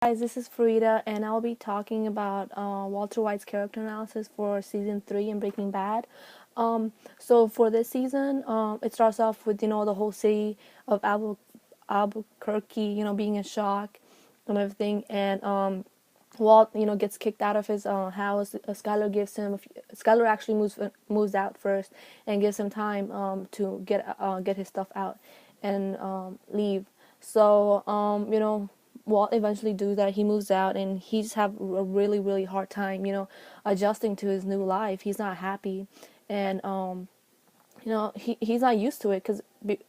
Guys, this is Farida, and I'll be talking about Walter White's character analysis for season 3 in Breaking Bad. So for this season, it starts off with the whole city of Albuquerque, being in shock and everything, and Walt, gets kicked out of his house. Skyler actually moves out first and gives him time to get his stuff out and leave. So Walt eventually do that. He moves out and he just have a really really hard time, adjusting to his new life. He's not happy, and he's not used to it because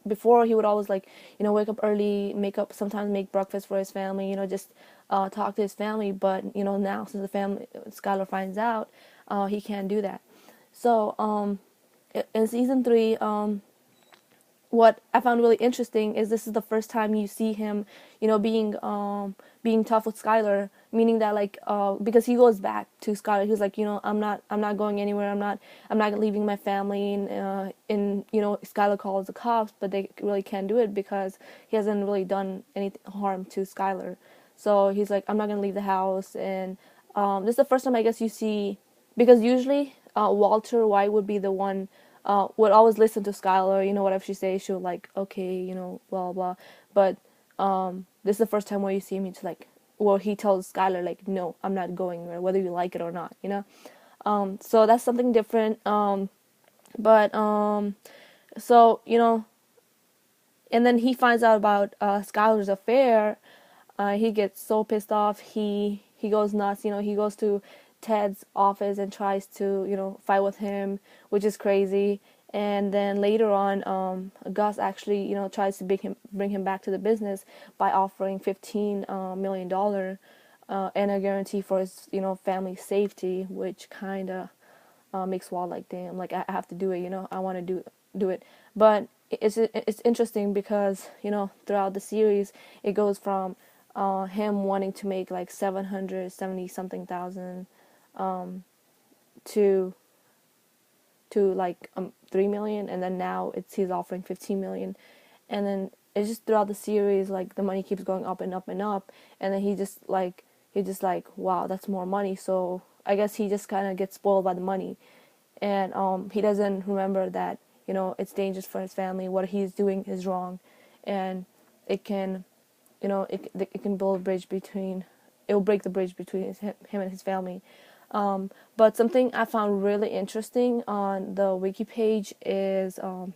before he would always wake up early, sometimes make breakfast for his family, just talk to his family. But now since the family Skylar finds out, he can't do that. So in season 3, what I found really interesting is this is the first time you see him, being tough with Skylar, meaning that because he goes back to Skylar, he's like, I'm not going anywhere. I'm not leaving my family. And Skylar calls the cops, but they really can't do it because he hasn't really done any harm to Skylar. So he's like, I'm not gonna leave the house. And this is the first time I guess you see, because usually Walter White would be the one. Would always listen to Skylar, whatever she says, she'll okay, blah, blah. But this is the first time where you see him, he tells Skylar, no, I'm not going anywhere, whether you like it or not. So that's something different. But so, and then he finds out about Skylar's affair. He gets so pissed off, he goes nuts, he goes to Ted's office and tries to, fight with him, which is crazy. And then later on, Gus actually, tries to bring him back to the business by offering $15 million and a guarantee for his, family's safety, which kind of makes Walt damn, I have to do it, I want to do it. But it's interesting because, throughout the series, it goes from him wanting to make 770 something thousand to 3 million, and then now he's offering 15 million. And then it's just throughout the series, the money keeps going up and up and up, and then he just wow, that's more money. So I guess he just kind of gets spoiled by the money, and he doesn't remember that it's dangerous for his family. What he's doing is wrong, and it can it can build a bridge between, it will break the bridge between him and his family. But something I found really interesting on the wiki page is, I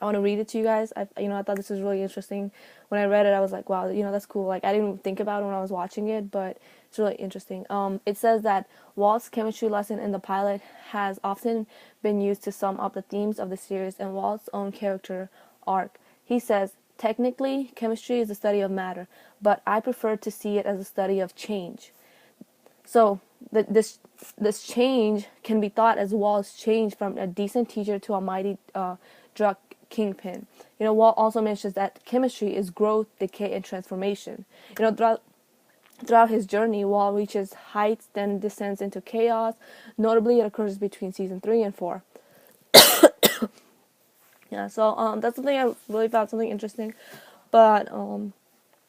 want to read it to you guys. I thought this was really interesting. When I read it, I was like, wow, that's cool. I didn't think about it when I was watching it, but it's really interesting. It says that Walt's chemistry lesson in the pilot has often been used to sum up the themes of the series and Walt's own character arc. He says, technically, chemistry is the study of matter, but I prefer to see it as a study of change. So this change can be thought as Walt's change from a decent teacher to a mighty drug kingpin. Walt also mentions that chemistry is growth, decay, and transformation. Throughout his journey, Walt reaches heights, then descends into chaos. Notably, it occurs between season 3 and 4. Yeah, so that's something I really found something interesting. But all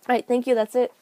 right, thank you. That's it.